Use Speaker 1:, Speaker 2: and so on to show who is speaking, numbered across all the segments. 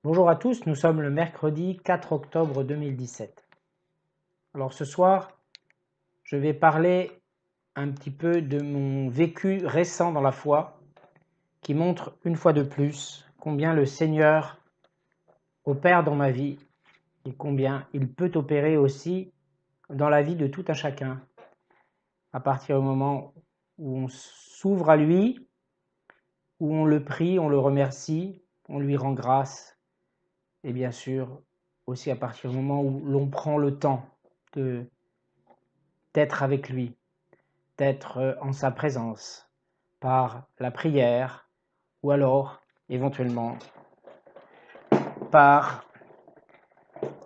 Speaker 1: Bonjour à tous, nous sommes le mercredi 4 octobre 2017. Alors ce soir, je vais parler un petit peu de mon vécu récent dans la foi qui montre une fois de plus combien le Seigneur opère dans ma vie et combien il peut opérer aussi dans la vie de tout un chacun à partir du moment où on s'ouvre à lui, où on le prie, on le remercie, on lui rend grâce et bien sûr aussi à partir du moment où l'on prend le temps d'être avec lui, d'être en sa présence par la prière ou alors éventuellement par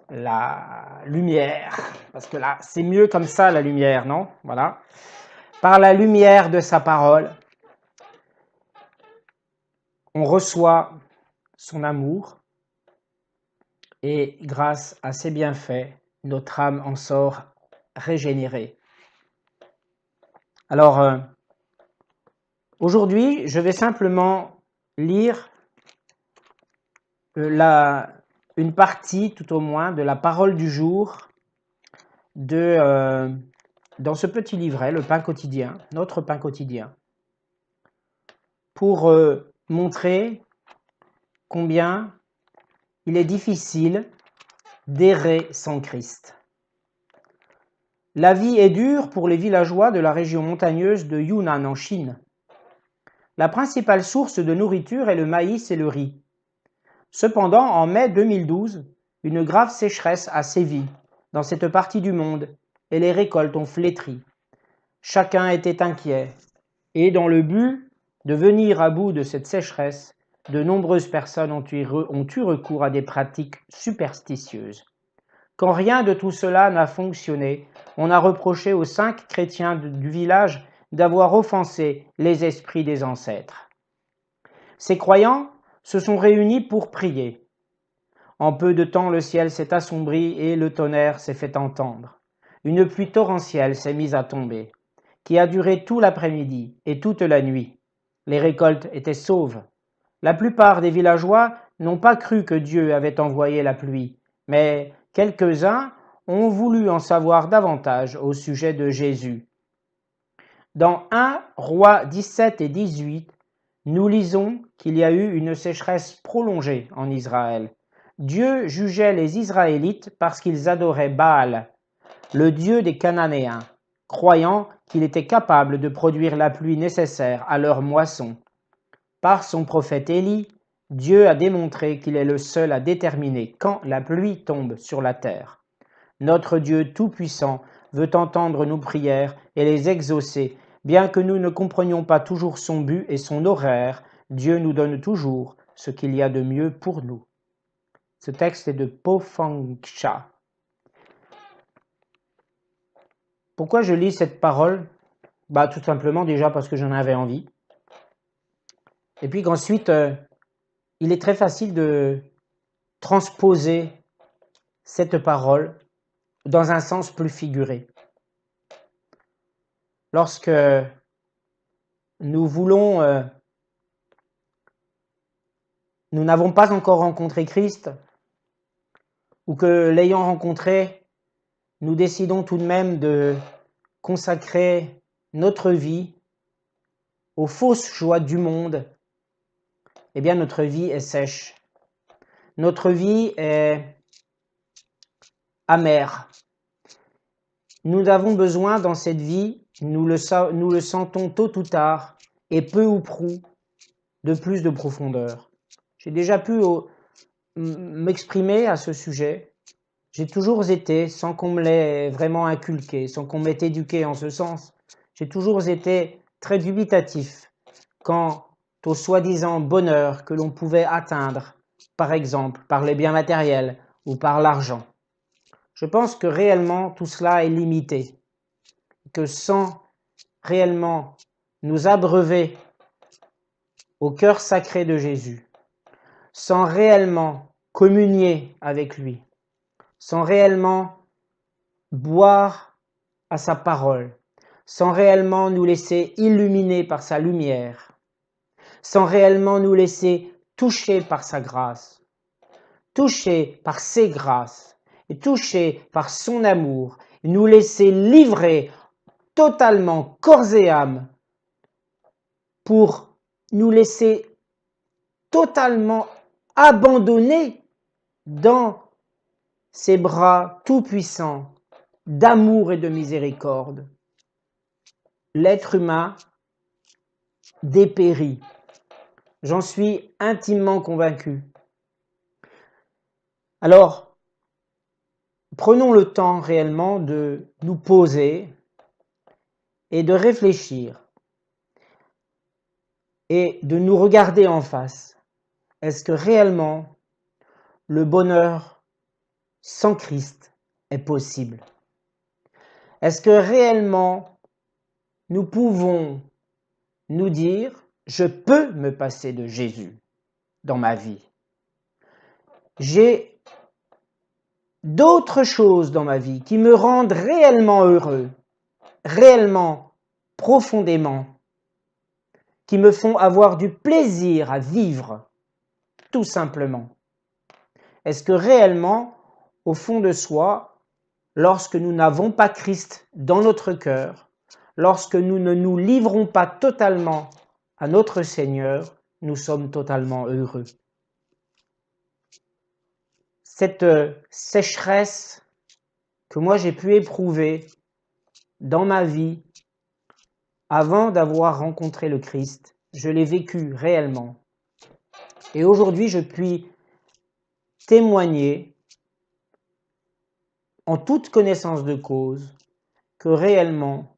Speaker 1: la lumière, parce que là c'est mieux comme ça la lumière, non? Voilà. Par la lumière de sa parole, on reçoit son amour et grâce à ses bienfaits, notre âme en sort régénérée. Alors, aujourd'hui, je vais simplement lire une partie, tout au moins, de la parole du jour dans ce petit livret, le pain quotidien, notre pain quotidien, pour montrer combien il est difficile d'errer sans Christ. La vie est dure pour les villageois de la région montagneuse de Yunnan en Chine. La principale source de nourriture est le maïs et le riz. Cependant, en mai 2012, une grave sécheresse a sévi dans cette partie du monde et les récoltes ont flétri. Chacun était inquiet et dans le but de venir à bout de cette sécheresse, de nombreuses personnes ont eu recours à des pratiques superstitieuses. Quand rien de tout cela n'a fonctionné, on a reproché aux 5 chrétiens du village d'avoir offensé les esprits des ancêtres. Ces croyants se sont réunis pour prier. En peu de temps, le ciel s'est assombri et le tonnerre s'est fait entendre. Une pluie torrentielle s'est mise à tomber, qui a duré tout l'après-midi et toute la nuit. Les récoltes étaient sauves. La plupart des villageois n'ont pas cru que Dieu avait envoyé la pluie, mais quelques-uns ont voulu en savoir davantage au sujet de Jésus. Dans 1 Rois 17 et 18, nous lisons qu'il y a eu une sécheresse prolongée en Israël. Dieu jugeait les Israélites parce qu'ils adoraient Baal, le dieu des Cananéens, croyant qu'il était capable de produire la pluie nécessaire à leur moisson. Par son prophète Élie, Dieu a démontré qu'il est le seul à déterminer quand la pluie tombe sur la terre. Notre Dieu Tout-Puissant veut entendre nos prières et les exaucer. Bien que nous ne comprenions pas toujours son but et son horaire, Dieu nous donne toujours ce qu'il y a de mieux pour nous. Ce texte est de Po Fang Cha. Pourquoi je lis cette parole? Tout simplement déjà parce que j'en avais envie. Et puis qu'ensuite, il est très facile de transposer cette parole dans un sens plus figuré. Lorsque nous n'avons pas encore rencontré Christ, ou que l'ayant rencontré, nous décidons tout de même de consacrer notre vie aux fausses joies du monde, eh bien notre vie est sèche. Notre vie est amère. Nous avons besoin dans cette vie, nous le sentons tôt ou tard, et peu ou prou, de plus de profondeur. J'ai déjà pu m'exprimer à ce sujet. J'ai toujours été, sans qu'on me l'ait vraiment inculqué, sans qu'on m'ait éduqué en ce sens, j'ai toujours été très dubitatif quant au soi-disant bonheur que l'on pouvait atteindre, par exemple par les biens matériels ou par l'argent. Je pense que réellement tout cela est limité, que sans réellement nous abreuver au cœur sacré de Jésus, sans réellement communier avec lui, sans réellement boire à sa parole, sans réellement nous laisser illuminer par sa lumière, sans réellement nous laisser toucher par sa grâce, touchés par ses grâces et touchés par son amour, et nous laisser livrer totalement corps et âme pour nous laisser totalement abandonnés dans ses bras tout-puissants d'amour et de miséricorde. L'être humain dépérit. J'en suis intimement convaincu. Alors, prenons le temps réellement de nous poser et de réfléchir et de nous regarder en face. Est-ce que réellement le bonheur sans Christ est possible? Est-ce que réellement nous pouvons nous dire « Je peux me passer de Jésus dans ma vie. J'ai d'autres choses dans ma vie qui me rendent réellement heureux, réellement, profondément, qui me font avoir du plaisir à vivre, tout simplement. » Est-ce que réellement, au fond de soi, lorsque nous n'avons pas Christ dans notre cœur, lorsque nous ne nous livrons pas totalement à notre Seigneur, nous sommes totalement heureux? Cette sécheresse que moi j'ai pu éprouver dans ma vie avant d'avoir rencontré le Christ, je l'ai vécu réellement. Et aujourd'hui, je puis témoigner en toute connaissance de cause que réellement,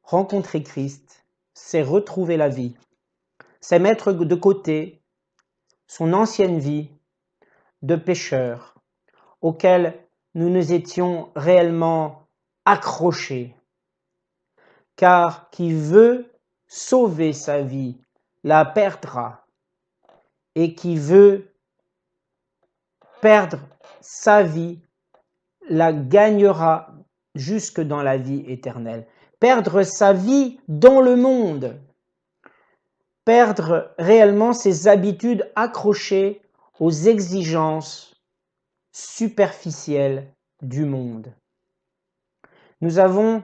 Speaker 1: rencontrer Christ, c'est retrouver la vie. C'est mettre de côté son ancienne vie de pécheur auquel nous nous étions réellement accrochés. Car qui veut sauver sa vie la perdra, et qui veut perdre sa vie la gagnera jusque dans la vie éternelle. Perdre sa vie dans le monde, perdre réellement ses habitudes accrochées aux exigences superficielles du monde. Nous avons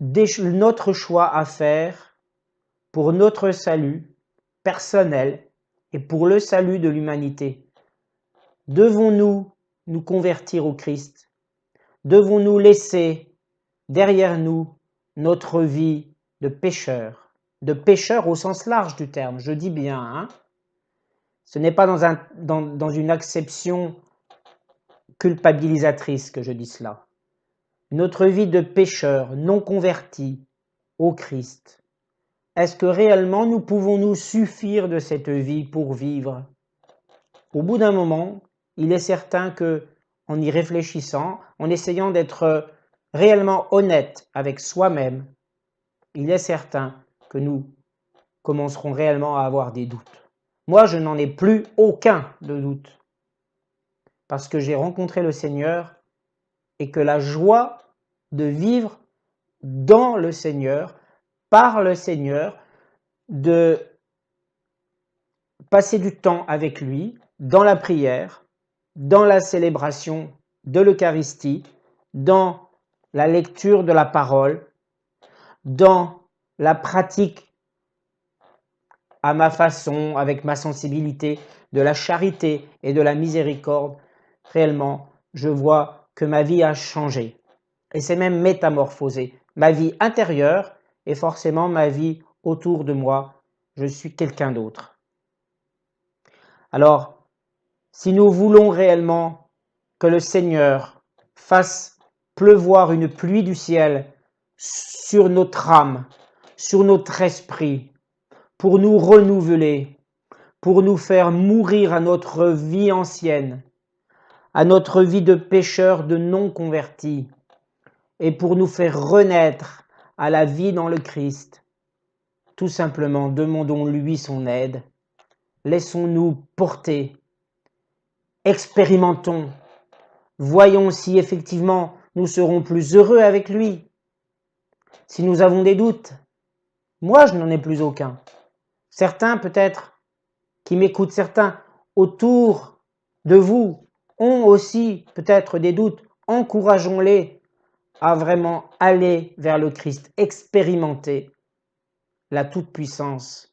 Speaker 1: notre choix à faire pour notre salut personnel et pour le salut de l'humanité. Devons-nous nous convertir au Christ? Devons-nous laisser derrière nous notre vie de pécheur au sens large du terme, je dis bien, hein? Ce n'est pas dans une acception culpabilisatrice que je dis cela. Notre vie de pécheur non converti au Christ. Est-ce que réellement nous pouvons nous suffire de cette vie pour vivre? Au bout d'un moment, il est certain que, en y réfléchissant, en essayant d'être réellement honnête avec soi-même, il est certain que nous commencerons réellement à avoir des doutes. Moi, je n'en ai plus aucun de doute, parce que j'ai rencontré le Seigneur et que la joie de vivre dans le Seigneur, par le Seigneur, de passer du temps avec lui, dans la prière, dans la célébration de l'Eucharistie, dans la lecture de la parole, dans la pratique à ma façon, avec ma sensibilité, de la charité et de la miséricorde. Réellement, je vois que ma vie a changé. Et c'est même métamorphosé. Ma vie intérieure et forcément ma vie autour de moi. Je suis quelqu'un d'autre. Alors, si nous voulons réellement que le Seigneur fasse pleuvoir une pluie du ciel sur notre âme, sur notre esprit, pour nous renouveler, pour nous faire mourir à notre vie ancienne, à notre vie de pécheur, de non-convertis, et pour nous faire renaître à la vie dans le Christ. Tout simplement, demandons-lui son aide, laissons-nous porter, expérimentons, voyons si effectivement nous serons plus heureux avec lui. Si nous avons des doutes, moi je n'en ai plus aucun. Certains peut-être qui m'écoutent, certains autour de vous ont aussi peut-être des doutes, encourageons-les à vraiment aller vers le Christ, expérimenter la toute-puissance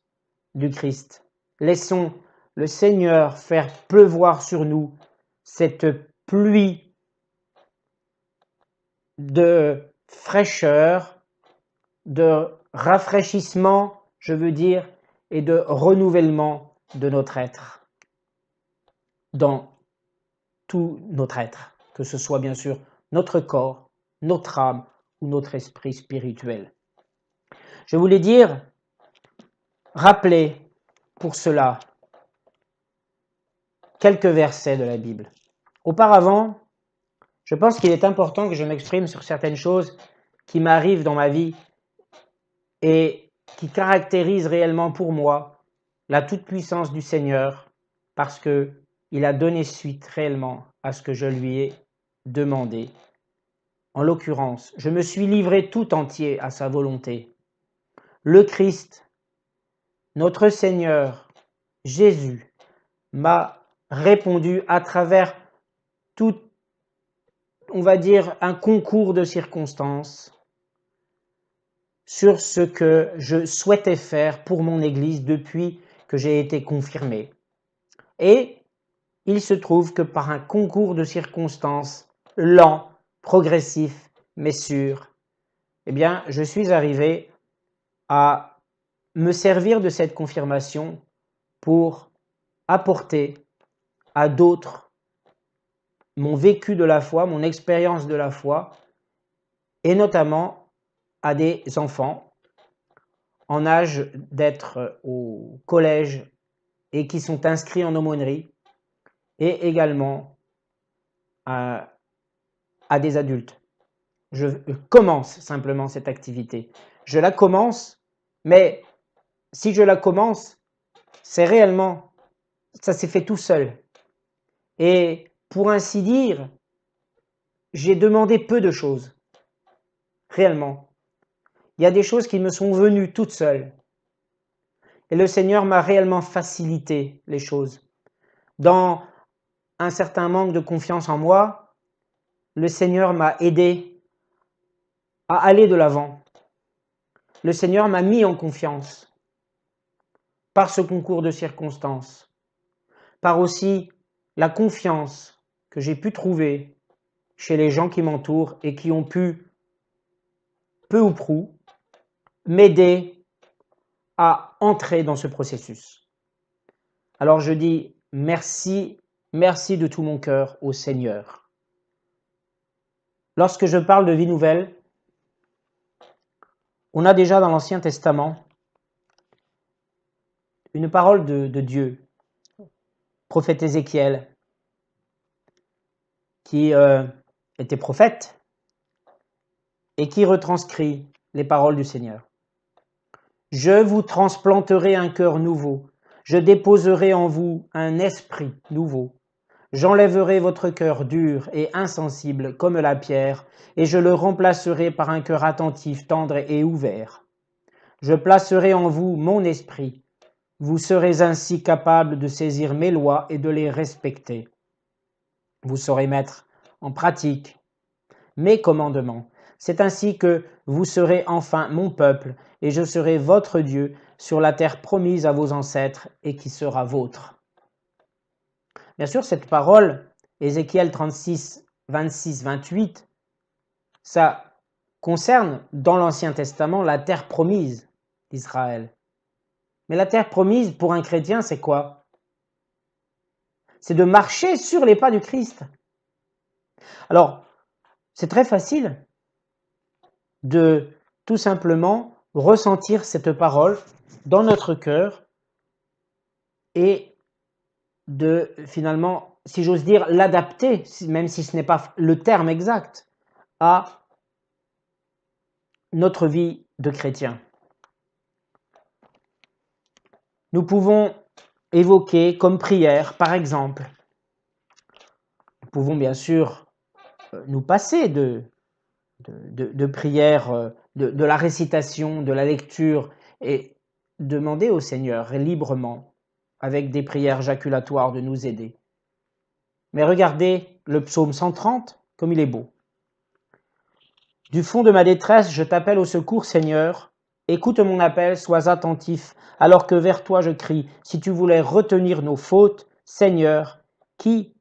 Speaker 1: du Christ. Laissons le Seigneur faire pleuvoir sur nous cette pluie de fraîcheur, de rafraîchissement, je veux dire, et de renouvellement de notre être, dans tout notre être, que ce soit bien sûr notre corps, notre âme ou notre esprit spirituel. Je voulais dire, rappeler pour cela quelques versets de la Bible. Auparavant, je pense qu'il est important que je m'exprime sur certaines choses qui m'arrivent dans ma vie et qui caractérisent réellement pour moi la toute-puissance du Seigneur, parce qu'il a donné suite réellement à ce que je lui ai demandé. En l'occurrence, je me suis livré tout entier à sa volonté. Le Christ, notre Seigneur, Jésus, m'a répondu à travers tout, on va dire, un concours de circonstances sur ce que je souhaitais faire pour mon Église depuis que j'ai été confirmé. Et il se trouve que par un concours de circonstances lent, progressif, mais sûr, eh bien, je suis arrivé à me servir de cette confirmation pour apporter à d'autres mon vécu de la foi, mon expérience de la foi, et notamment à des enfants en âge d'être au collège et qui sont inscrits en aumônerie, et également à des adultes. Je commence simplement cette activité. Je la commence, mais si je la commence, c'est réellement, ça s'est fait tout seul. Et pour ainsi dire, j'ai demandé peu de choses, réellement. Il y a des choses qui me sont venues toutes seules. Et le Seigneur m'a réellement facilité les choses. Dans un certain manque de confiance en moi, le Seigneur m'a aidé à aller de l'avant. Le Seigneur m'a mis en confiance par ce concours de circonstances, par aussi la confiance que j'ai pu trouver chez les gens qui m'entourent et qui ont pu, peu ou prou, m'aider à entrer dans ce processus. Alors je dis merci, merci de tout mon cœur au Seigneur. Lorsque je parle de vie nouvelle, on a déjà dans l'Ancien Testament une parole de Dieu, prophète Ézéchiel, qui était prophète et qui retranscrit les paroles du Seigneur. Je vous transplanterai un cœur nouveau, je déposerai en vous un esprit nouveau. J'enlèverai votre cœur dur et insensible comme la pierre, et je le remplacerai par un cœur attentif, tendre et ouvert. Je placerai en vous mon esprit. Vous serez ainsi capable de saisir mes lois et de les respecter. Vous saurez mettre en pratique mes commandements. C'est ainsi que vous serez enfin mon peuple, et je serai votre Dieu sur la terre promise à vos ancêtres et qui sera vôtre. Bien sûr, cette parole, Ézéchiel 36, 26, 28, ça concerne dans l'Ancien Testament la terre promise d'Israël. Mais la terre promise pour un chrétien, c'est quoi? C'est de marcher sur les pas du Christ. Alors, c'est très facile de tout simplement ressentir cette parole dans notre cœur et de finalement, si j'ose dire, l'adapter, même si ce n'est pas le terme exact, à notre vie de chrétien. Nous pouvons évoquer comme prière, par exemple, nous pouvons bien sûr nous passer de prière, de la récitation, de la lecture, et demander au Seigneur librement avec des prières jaculatoires de nous aider. Mais regardez le psaume 130, comme il est beau. Du fond de ma détresse, je t'appelle au secours, Seigneur. Écoute mon appel, sois attentif, alors que vers toi je crie. Si tu voulais retenir nos fautes, Seigneur, qui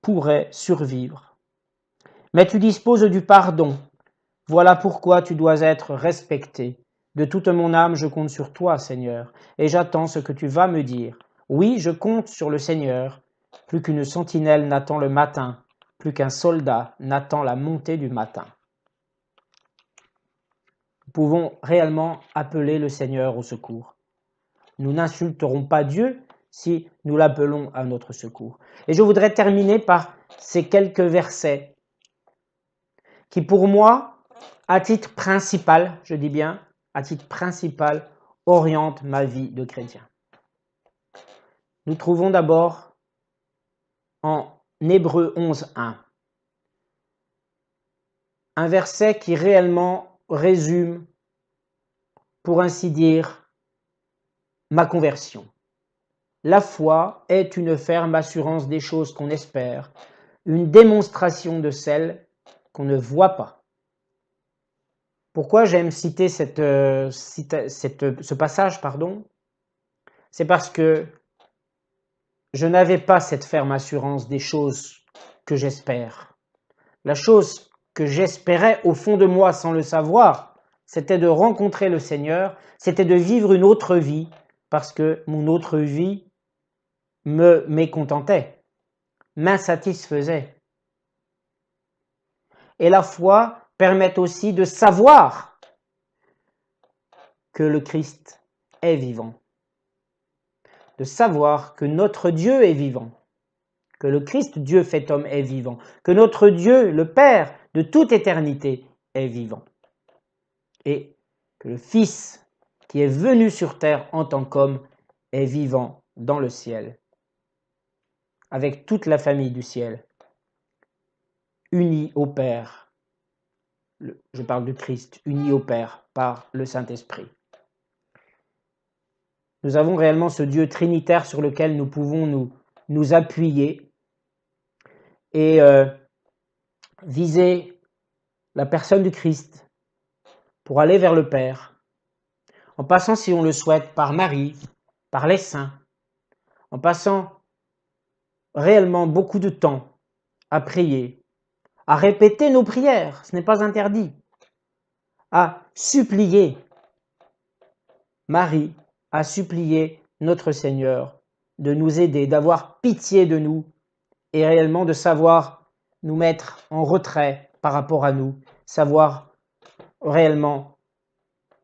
Speaker 1: pourrait survivre? Mais tu disposes du pardon. Voilà pourquoi tu dois être respecté. De toute mon âme, je compte sur toi, Seigneur, et j'attends ce que tu vas me dire. Oui, je compte sur le Seigneur. Plus qu'une sentinelle n'attend le matin, plus qu'un soldat n'attend la montée du matin. Nous pouvons réellement appeler le Seigneur au secours. Nous n'insulterons pas Dieu si nous l'appelons à notre secours. Et je voudrais terminer par ces quelques versets qui, pour moi, à titre principal, je dis bien, à titre principal, orientent ma vie de chrétien. Nous trouvons d'abord en Hébreux 11.1 un verset qui réellement résume, pour ainsi dire, ma conversion. La foi est une ferme assurance des choses qu'on espère, une démonstration de celles qu'on ne voit pas. Pourquoi j'aime citer ce passage, c'est parce que je n'avais pas cette ferme assurance des choses que j'espère. La chose que j'espérais au fond de moi sans le savoir, c'était de rencontrer le Seigneur, c'était de vivre une autre vie, parce que mon autre vie me mécontentait, m'insatisfaisait. Et la foi permet aussi de savoir que le Christ est vivant, de savoir que notre Dieu est vivant, que le Christ, Dieu fait homme, est vivant, que notre Dieu, le Père de toute éternité, est vivant. Et que le Fils qui est venu sur terre en tant qu'homme est vivant dans le ciel, avec toute la famille du ciel, unie au Père. Je parle du Christ, uni au Père par le Saint-Esprit. Nous avons réellement ce Dieu trinitaire sur lequel nous pouvons nous appuyer et viser la personne du Christ pour aller vers le Père, en passant, si on le souhaite, par Marie, par les saints, en passant réellement beaucoup de temps à prier, à répéter nos prières, ce n'est pas interdit, à supplier. Marie a supplié notre Seigneur de nous aider, d'avoir pitié de nous et réellement de savoir nous mettre en retrait par rapport à nous, savoir réellement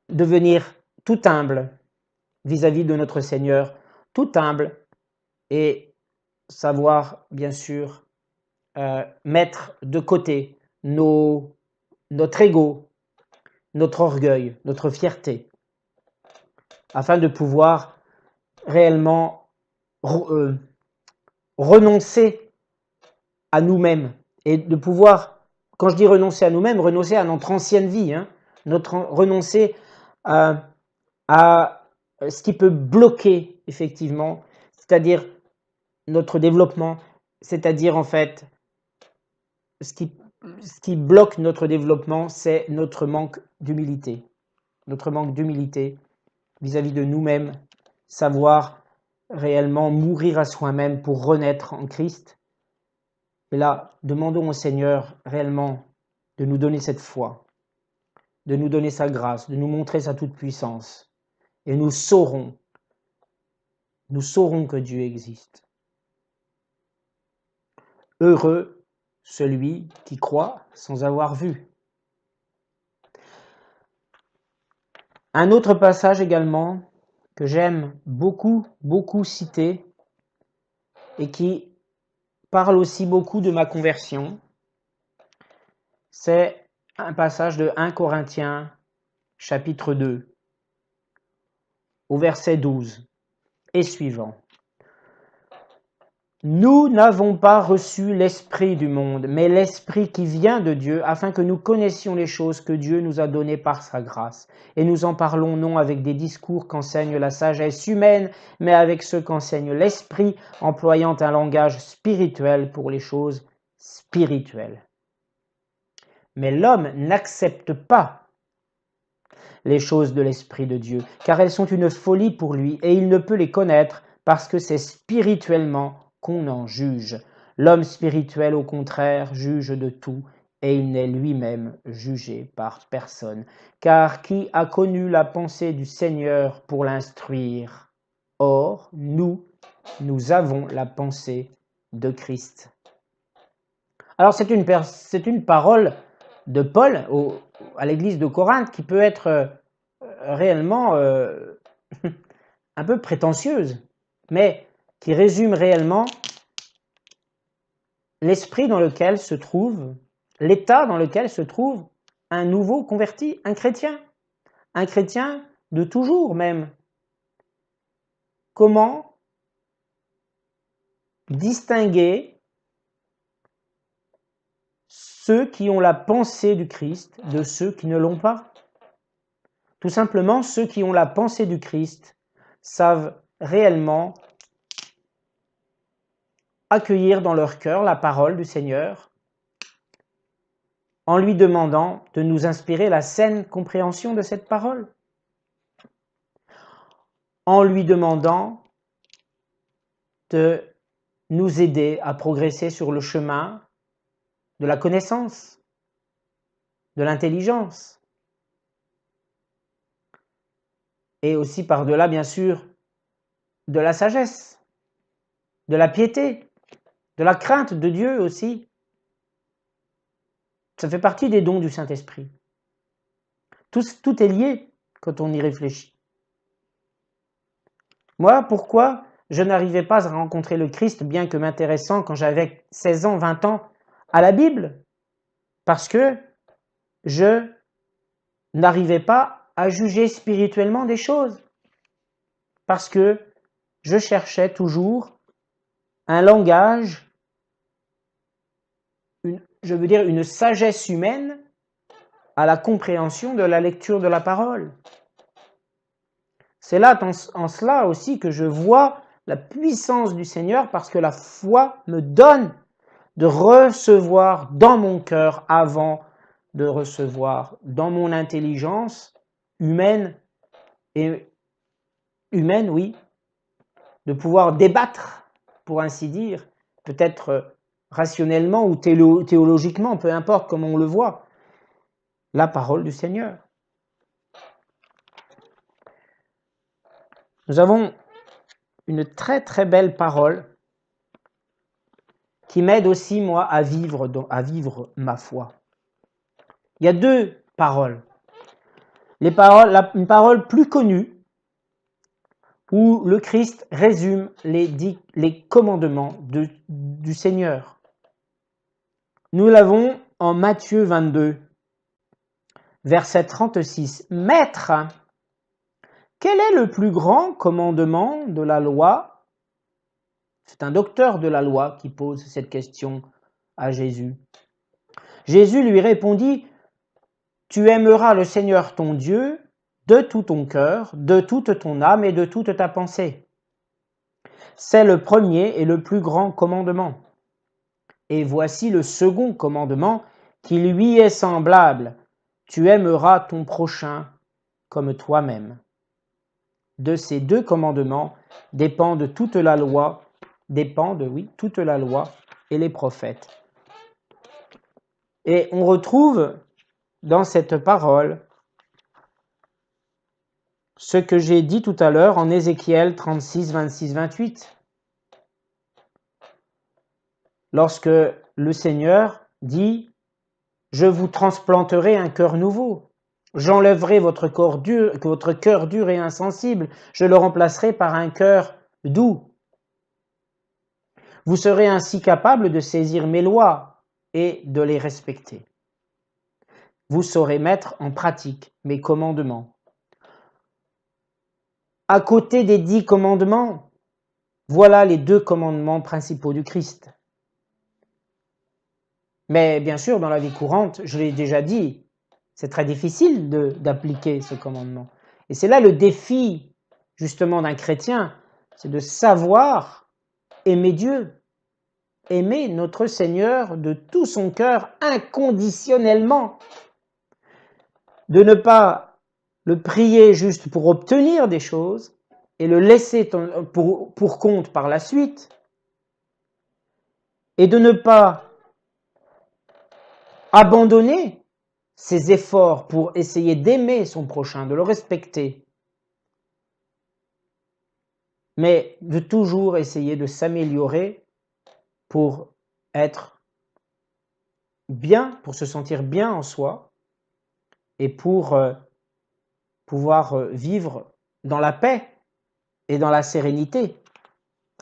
Speaker 1: devenir tout humble vis-à-vis de notre Seigneur, tout humble et savoir bien sûr mettre de côté notre ego, notre orgueil, notre fierté, afin de pouvoir réellement renoncer à nous-mêmes et de pouvoir, quand je dis renoncer à nous-mêmes, renoncer à notre ancienne vie, renoncer à ce qui peut bloquer effectivement, c'est-à-dire notre développement, c'est-à-dire en fait ce qui bloque notre développement, c'est notre manque d'humilité. Notre manque d'humilité vis-à-vis de nous-mêmes, savoir réellement mourir à soi-même pour renaître en Christ. Et là, demandons au Seigneur réellement de nous donner cette foi, de nous donner sa grâce, de nous montrer sa toute-puissance. Et nous saurons que Dieu existe. Heureux celui qui croit sans avoir vu. Un autre passage également que j'aime beaucoup citer et qui parle aussi beaucoup de ma conversion, c'est un passage de 1 Corinthiens chapitre 2 au verset 12 et suivant. Nous n'avons pas reçu l'esprit du monde, mais l'esprit qui vient de Dieu, afin que nous connaissions les choses que Dieu nous a données par sa grâce. Et nous en parlons non avec des discours qu'enseigne la sagesse humaine, mais avec ceux qu'enseigne l'esprit, employant un langage spirituel pour les choses spirituelles. Mais l'homme n'accepte pas les choses de l'esprit de Dieu, car elles sont une folie pour lui, et il ne peut les connaître parce que c'est spirituellement qu'on en juge. L'homme spirituel, au contraire, juge de tout, et il n'est lui-même jugé par personne. Car qui a connu la pensée du Seigneur pour l'instruire? Or, nous avons la pensée de Christ. Alors c'est une parole de Paul à l'église de Corinthe qui peut être réellement un peu prétentieuse, mais qui résume réellement l'esprit dans lequel se trouve, l'état dans lequel se trouve un nouveau converti, un chrétien de toujours même. Comment distinguer ceux qui ont la pensée du Christ de ceux qui ne l'ont pas? Tout simplement, ceux qui ont la pensée du Christ savent réellement accueillir dans leur cœur la parole du Seigneur en lui demandant de nous inspirer la saine compréhension de cette parole, en lui demandant de nous aider à progresser sur le chemin de la connaissance, de l'intelligence, et aussi par-delà, bien sûr, de la sagesse, de la piété, de la crainte de Dieu aussi. Ça fait partie des dons du Saint-Esprit. Tout est lié quand on y réfléchit. Moi, pourquoi je n'arrivais pas à rencontrer le Christ, bien que m'intéressant quand j'avais 16 ans, 20 ans, à la Bible? Parce que je n'arrivais pas à juger spirituellement des choses. Parce que je cherchais toujours un langage, une sagesse humaine à la compréhension de la lecture de la parole. C'est là, en cela aussi, que je vois la puissance du Seigneur, parce que la foi me donne de recevoir dans mon cœur avant de recevoir dans mon intelligence humaine, oui, de pouvoir débattre, pour ainsi dire, peut-être rationnellement ou théologiquement, peu importe comment on le voit, la parole du Seigneur. Nous avons une très très belle parole qui m'aide aussi, moi, à vivre ma foi. Il y a deux paroles. Une parole plus connue, où le Christ résume les commandements du Seigneur. Nous l'avons en Matthieu 22, verset 36. Maître, quel est le plus grand commandement de la loi? C'est un docteur de la loi qui pose cette question à Jésus. Jésus lui répondit, tu aimeras le Seigneur ton Dieu de tout ton cœur, de toute ton âme et de toute ta pensée. C'est le premier et le plus grand commandement. Et voici le second commandement qui lui est semblable. Tu aimeras ton prochain comme toi-même. De ces deux commandements dépendent toute la loi et les prophètes. Et on retrouve dans cette parole ce que j'ai dit tout à l'heure en Ézéchiel 36, 26, 28. Lorsque le Seigneur dit « Je vous transplanterai un cœur nouveau, j'enlèverai votre cœur dur et insensible, je le remplacerai par un cœur doux. Vous serez ainsi capable de saisir mes lois et de les respecter. Vous saurez mettre en pratique mes commandements. » À côté des 10 commandements, Voilà les deux commandements principaux du Christ. Mais bien sûr, dans la vie courante, je l'ai déjà dit, c'est très difficile d'appliquer ce commandement. Et c'est là le défi, justement, d'un chrétien, c'est de savoir aimer Dieu, aimer notre Seigneur de tout son cœur, inconditionnellement. De ne pas le prier juste pour obtenir des choses et le laisser pour compte par la suite, et de ne pas abandonner ses efforts pour essayer d'aimer son prochain, de le respecter, mais de toujours essayer de s'améliorer pour être bien, pour se sentir bien en soi et pour pouvoir vivre dans la paix et dans la sérénité,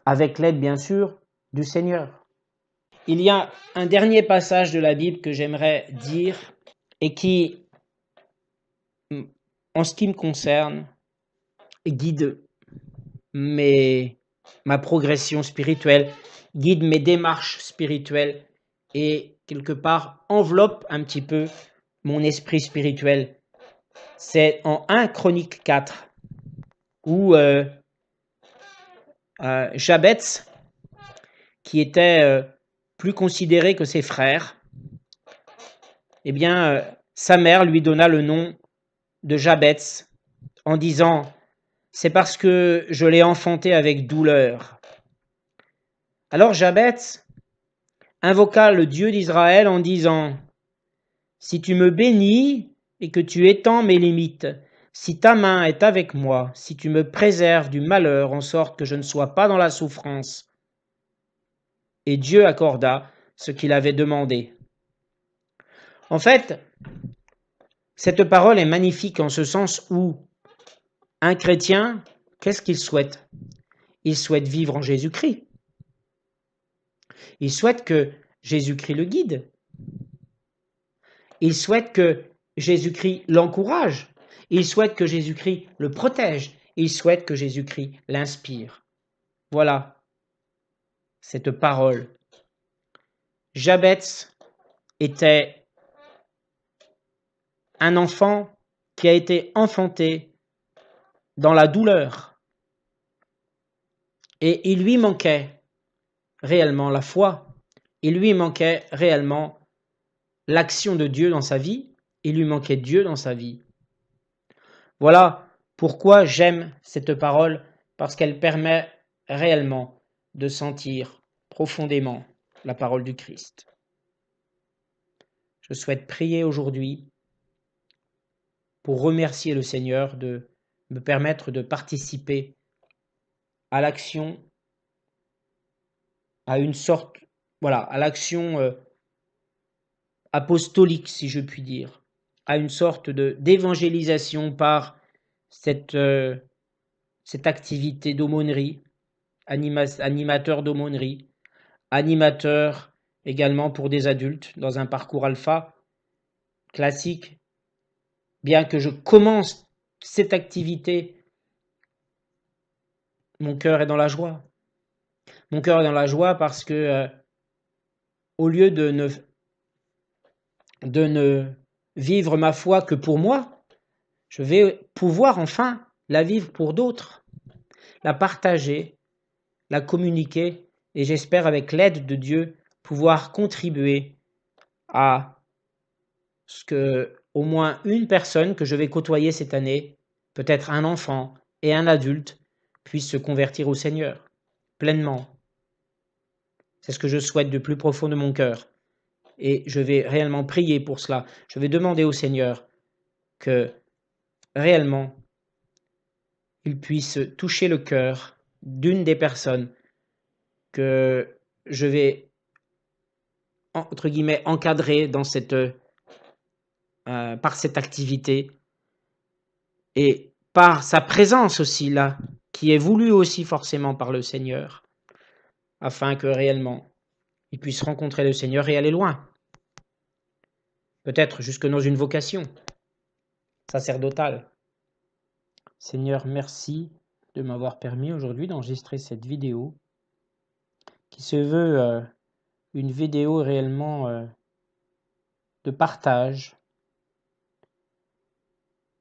Speaker 1: avec l'aide bien sûr du Seigneur. Il y a un dernier passage de la Bible que j'aimerais dire et qui, en ce qui me concerne, guide ma progression spirituelle, guide mes démarches spirituelles et quelque part enveloppe un petit peu mon esprit spirituel. C'est en 1 Chronique 4 où Jabez, qui était plus considéré que ses frères, eh bien, sa mère lui donna le nom de Jabez en disant « C'est parce que je l'ai enfanté avec douleur ». Alors Jabez invoqua le Dieu d'Israël en disant « Si tu me bénis et que tu étends mes limites, si ta main est avec moi, si tu me préserves du malheur en sorte que je ne sois pas dans la souffrance. » Et Dieu accorda ce qu'il avait demandé. En fait, cette parole est magnifique en ce sens où un chrétien, qu'est-ce qu'il souhaite? Il souhaite vivre en Jésus-Christ. Il souhaite que Jésus-Christ le guide. Il souhaite que Jésus-Christ l'encourage. Il souhaite que Jésus-Christ le protège. Il souhaite que Jésus-Christ l'inspire. Voilà cette parole. Jabez était un enfant qui a été enfanté dans la douleur. Et il lui manquait réellement la foi. Il lui manquait réellement l'action de Dieu dans sa vie. Il lui manquait Dieu dans sa vie. Voilà pourquoi j'aime cette parole, parce qu'elle permet réellement de sentir profondément la parole du Christ. Je souhaite prier aujourd'hui pour remercier le Seigneur de me permettre de participer à l'action, à une sorte, voilà, à l'action apostolique, si je puis dire, à une sorte d'évangélisation par cette activité d'aumônerie, animateur d'aumônerie, animateur également pour des adultes dans un parcours alpha classique. Bien que je commence cette activité, mon cœur est dans la joie. Mon cœur est dans la joie parce que au lieu de ne vivre ma foi que pour moi, je vais pouvoir enfin la vivre pour d'autres, la partager, la communiquer et j'espère avec l'aide de Dieu pouvoir contribuer à ce que au moins une personne que je vais côtoyer cette année, peut-être un enfant et un adulte, puisse se convertir au Seigneur pleinement. C'est ce que je souhaite du plus profond de mon cœur. Et je vais réellement prier pour cela. Je vais demander au Seigneur que réellement il puisse toucher le cœur d'une des personnes que je vais, entre guillemets, encadrer dans par cette activité et par sa présence aussi là, qui est voulue aussi forcément par le Seigneur, afin que réellement il puisse rencontrer le Seigneur et aller loin. Peut-être jusque dans une vocation sacerdotale. Seigneur, merci de m'avoir permis aujourd'hui d'enregistrer cette vidéo qui se veut une vidéo réellement de partage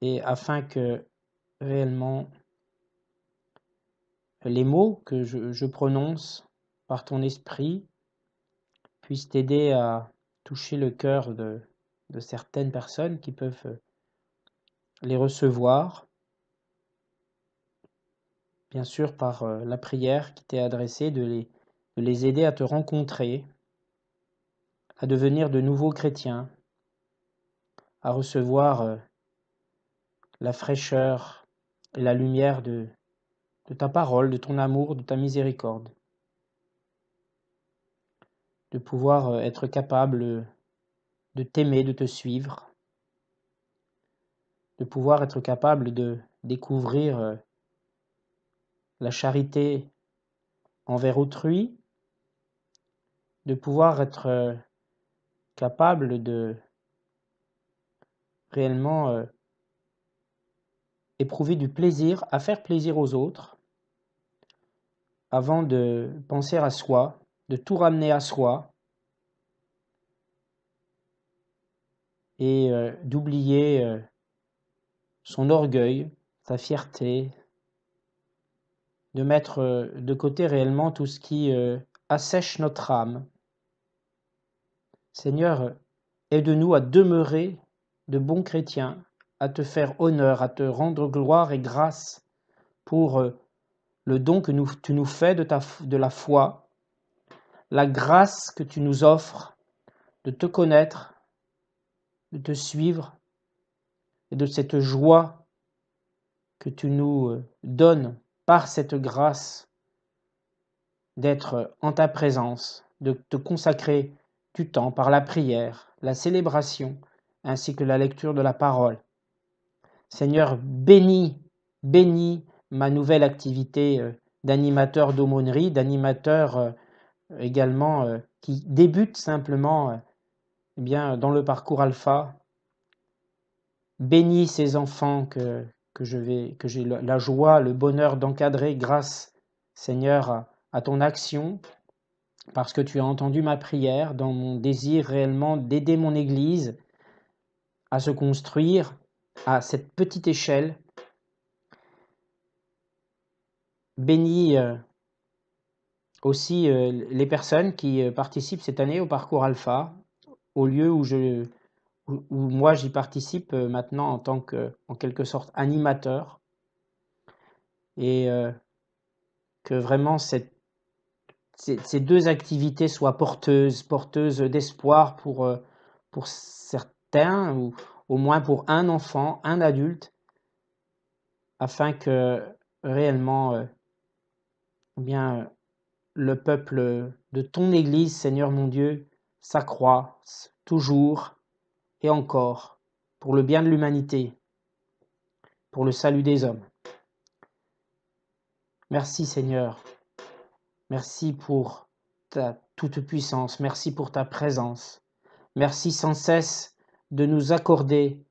Speaker 1: et afin que réellement les mots que je prononce par ton esprit puissent t'aider à toucher le cœur de certaines personnes qui peuvent les recevoir, bien sûr par la prière qui t'est adressée, de les aider à te rencontrer, à devenir de nouveaux chrétiens, à recevoir la fraîcheur et la lumière de ta parole, de ton amour, de ta miséricorde, de pouvoir être capable de t'aimer, de te suivre, de pouvoir être capable de découvrir la charité envers autrui, de pouvoir être capable de réellement éprouver du plaisir à faire plaisir aux autres avant de penser à soi, de tout ramener à soi et d'oublier son orgueil, sa fierté, de mettre de côté réellement tout ce qui assèche notre âme. Seigneur, aide-nous à demeurer de bons chrétiens, à te faire honneur, à te rendre gloire et grâce pour le don que tu nous fais de la foi, la grâce que tu nous offres de te connaître, de te suivre et de cette joie que tu nous donnes par cette grâce d'être en ta présence, de te consacrer du temps par la prière, la célébration, ainsi que la lecture de la parole. Seigneur, bénis ma nouvelle activité d'animateur d'aumônerie, d'animateur également qui débute simplement eh bien, dans le parcours alpha. Bénis ces enfants que j'ai la joie, le bonheur d'encadrer grâce, Seigneur, à ton action, parce que tu as entendu ma prière dans mon désir réellement d'aider mon Église à se construire à cette petite échelle. Bénis aussi les personnes qui participent cette année au parcours alpha, au lieu où moi j'y participe maintenant en tant que, en quelque sorte, animateur, et que vraiment ces deux activités soient porteuses d'espoir pour certains, ou au moins pour un enfant, un adulte, afin que réellement eh bien, le peuple de ton Église, Seigneur mon Dieu, s'accroisse toujours et encore pour le bien de l'humanité, pour le salut des hommes. Merci Seigneur, merci pour ta toute-puissance, merci pour ta présence, merci sans cesse de nous accorder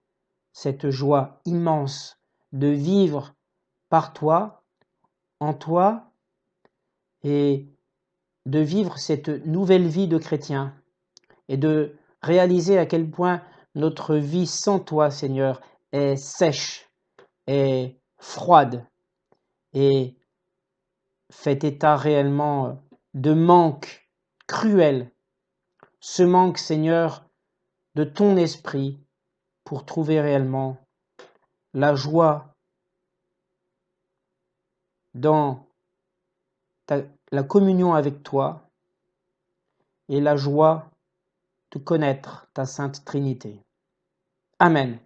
Speaker 1: cette joie immense de vivre par toi, en toi, et de vivre cette nouvelle vie de chrétien, et de réaliser à quel point notre vie sans toi, Seigneur, est sèche, est froide, et fait état réellement de manque cruel. Ce manque, Seigneur, de ton esprit pour trouver réellement la joie dans la communion avec toi et la joie de connaître ta Sainte Trinité. Amen.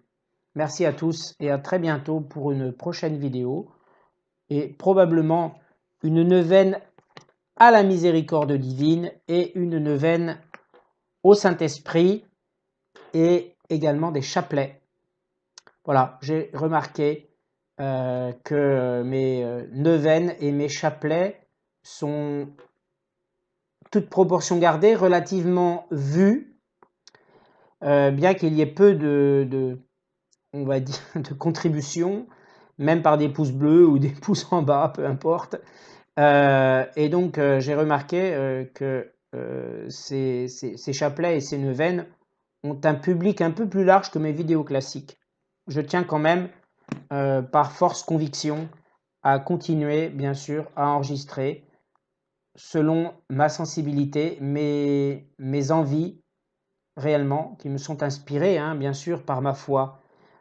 Speaker 1: Merci à tous et à très bientôt pour une prochaine vidéo et probablement une neuvaine à la miséricorde divine et une neuvaine au Saint-Esprit et également des chapelets. Voilà, j'ai remarqué que mes neuvaines et mes chapelets sont, toute proportion gardée, relativement vus, bien qu'il y ait peu on va dire, de contributions, même par des pouces bleus ou des pouces en bas, peu importe. Et donc, j'ai remarqué que ces chapelets et ces neuvaines ont un public un peu plus large que mes vidéos classiques. Je tiens quand même, par force conviction, à continuer, bien sûr, à enregistrer selon ma sensibilité, mes envies réellement, qui me sont inspirées, hein, bien sûr, par ma foi,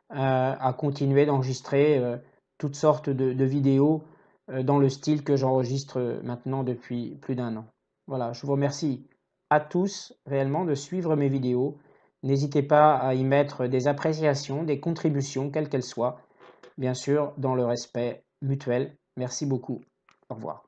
Speaker 1: à continuer d'enregistrer toutes sortes de vidéos dans le style que j'enregistre maintenant depuis plus d'1 an. Voilà, je vous remercie à tous réellement de suivre mes vidéos. N'hésitez pas à y mettre des appréciations, des contributions, quelles qu'elles soient, bien sûr, dans le respect mutuel. Merci beaucoup. Au revoir.